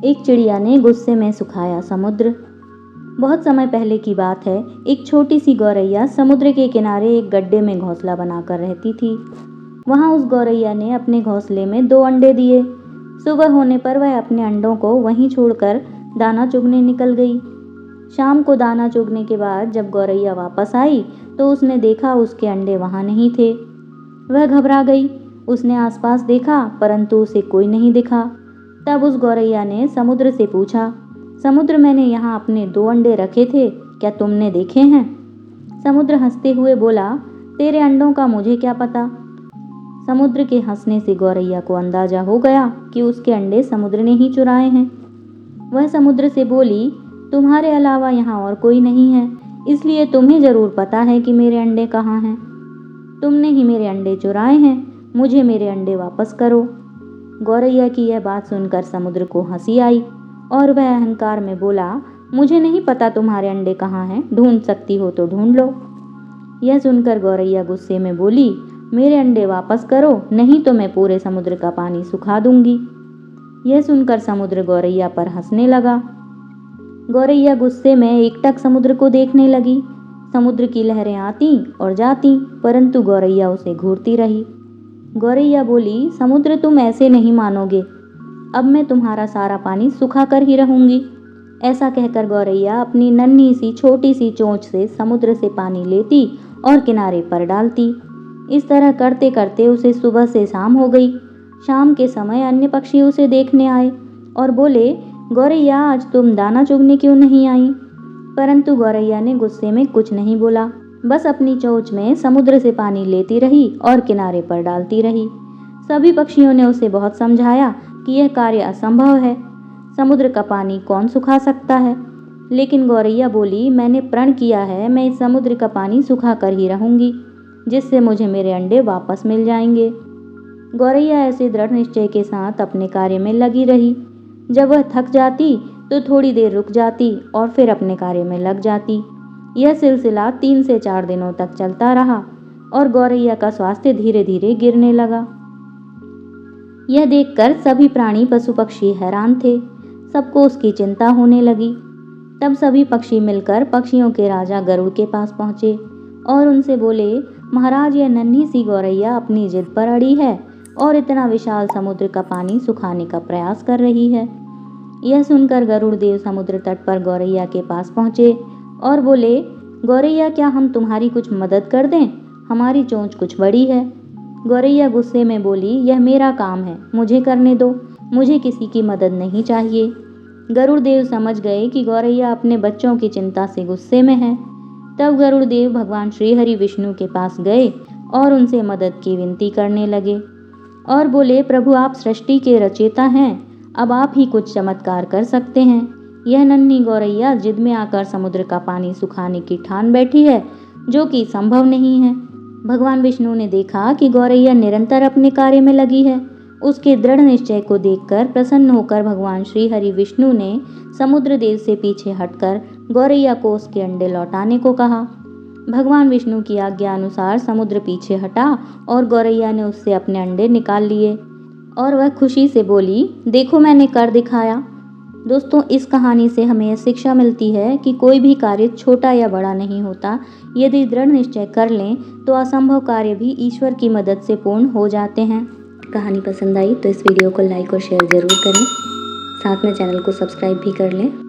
एक चिड़िया ने गुस्से में सुखाया समुद्र। बहुत समय पहले की बात है। एक छोटी सी गौरैया समुद्र के किनारे एक गड्ढे में घोंसला बनाकर रहती थी। वहां उस गौरैया ने अपने घोंसले में 2 अंडे दिए। सुबह होने पर वह अपने अंडों को वहीं छोड़कर दाना चुगने निकल गई। शाम को दाना चुगने के बाद जब गौरैया वापस आई तो उसने देखा उसके अंडे वहां नहीं थे। वह घबरा गई। उसने आसपास देखा परंतु उसे कोई नहीं दिखा। तब उस गौरैया ने समुद्र से पूछा, समुद्र, मैंने यहाँ अपने 2 अंडे रखे थे, क्या तुमने देखे हैं? समुद्र हंसते हुए बोला, तेरे अंडों का मुझे क्या पता। समुद्र के हंसने से गौरैया को अंदाजा हो गया कि उसके अंडे समुद्र ने ही चुराए हैं। वह समुद्र से बोली, तुम्हारे अलावा यहाँ और कोई नहीं है, इसलिए तुम्हें जरूर पता है कि मेरे अंडे कहाँ हैं। तुमने ही मेरे अंडे चुराए हैं, मुझे मेरे अंडे वापस करो। गौरैया की यह बात सुनकर समुद्र को हंसी आई और वह अहंकार में बोला, मुझे नहीं पता तुम्हारे अंडे कहाँ हैं, ढूंढ सकती हो तो ढूंढ लो। यह सुनकर गौरैया गुस्से में बोली, मेरे अंडे वापस करो, नहीं तो मैं पूरे समुद्र का पानी सुखा दूंगी। यह सुनकर समुद्र गौरैया पर हंसने लगा। गौरैया गुस्से में एकटक समुद्र को देखने लगी। समुद्र की लहरें आती और जाती परंतु गौरैया उसे घूरती रही। गौरैया बोली, समुद्र, तुम ऐसे नहीं मानोगे, अब मैं तुम्हारा सारा पानी सुखा कर ही रहूंगी। ऐसा कहकर गौरैया अपनी नन्ही सी छोटी सी चोंच से समुद्र से पानी लेती और किनारे पर डालती। इस तरह करते करते उसे सुबह से शाम हो गई। शाम के समय अन्य पक्षी उसे देखने आए और बोले, गौरैया, आज तुम दाना चुगने क्यों नहीं आई? परंतु गौरैया ने गुस्से में कुछ नहीं बोला, बस अपनी चोंच में समुद्र से पानी लेती रही और किनारे पर डालती रही। सभी पक्षियों ने उसे बहुत समझाया कि यह कार्य असंभव है, समुद्र का पानी कौन सुखा सकता है। लेकिन गौरैया बोली, मैंने प्रण किया है, मैं इस समुद्र का पानी सुखा कर ही रहूंगी, जिससे मुझे मेरे अंडे वापस मिल जाएंगे। गौरैया ऐसे दृढ़ निश्चय के साथ अपने कार्य में लगी रही। जब वह थक जाती तो थोड़ी देर रुक जाती और फिर अपने कार्य में लग जाती। यह सिलसिला 3 से 4 दिनों तक चलता रहा और गौरैया का स्वास्थ्य धीरे धीरे गिरने लगा। यह देखकर सभी प्राणी पशु पक्षी हैरान थे। सबको उसकी चिंता होने लगी। तब सभी पक्षी मिलकर पक्षियों के राजा गरुड़ के पास पहुंचे और उनसे बोले, महाराज, यह नन्ही सी गौरैया अपनी जिद पर अड़ी है और इतना विशाल समुद्र का पानी सुखाने का प्रयास कर रही है। यह सुनकर गरुड़ देव समुद्र तट पर गौरैया के पास पहुंचे और बोले, गौरैया, क्या हम तुम्हारी कुछ मदद कर दें? हमारी चोंच कुछ बड़ी है। गौरैया गुस्से में बोली, यह मेरा काम है, मुझे करने दो, मुझे किसी की मदद नहीं चाहिए। गरुड़ देव समझ गए कि गौरैया अपने बच्चों की चिंता से गुस्से में है। तब गरुड़ देव भगवान श्री हरि विष्णु के पास गए और उनसे मदद की विनती करने लगे और बोले, प्रभु, आप सृष्टि के रचयिता हैं, अब आप ही कुछ चमत्कार कर सकते हैं। यह नन्ही गौरैया जिद में आकर समुद्र का पानी सुखाने की ठान बैठी है, जो कि संभव नहीं है। भगवान विष्णु ने देखा कि गौरैया निरंतर अपने कार्य में लगी है। उसके दृढ़ निश्चय को देखकर प्रसन्न होकर भगवान श्री हरि विष्णु ने समुद्र देव से पीछे हटकर गौरैया को उसके अंडे लौटाने को कहा। भगवान विष्णु की आज्ञा अनुसार समुद्र पीछे हटा और गौरैया ने उससे अपने अंडे निकाल लिए और वह खुशी से बोली, देखो, मैंने कर दिखाया। दोस्तों, इस कहानी से हमें यह शिक्षा मिलती है कि कोई भी कार्य छोटा या बड़ा नहीं होता। यदि दृढ़ निश्चय कर लें तो असंभव कार्य भी ईश्वर की मदद से पूर्ण हो जाते हैं। कहानी पसंद आई तो इस वीडियो को लाइक और शेयर ज़रूर करें। साथ में चैनल को सब्सक्राइब भी कर लें।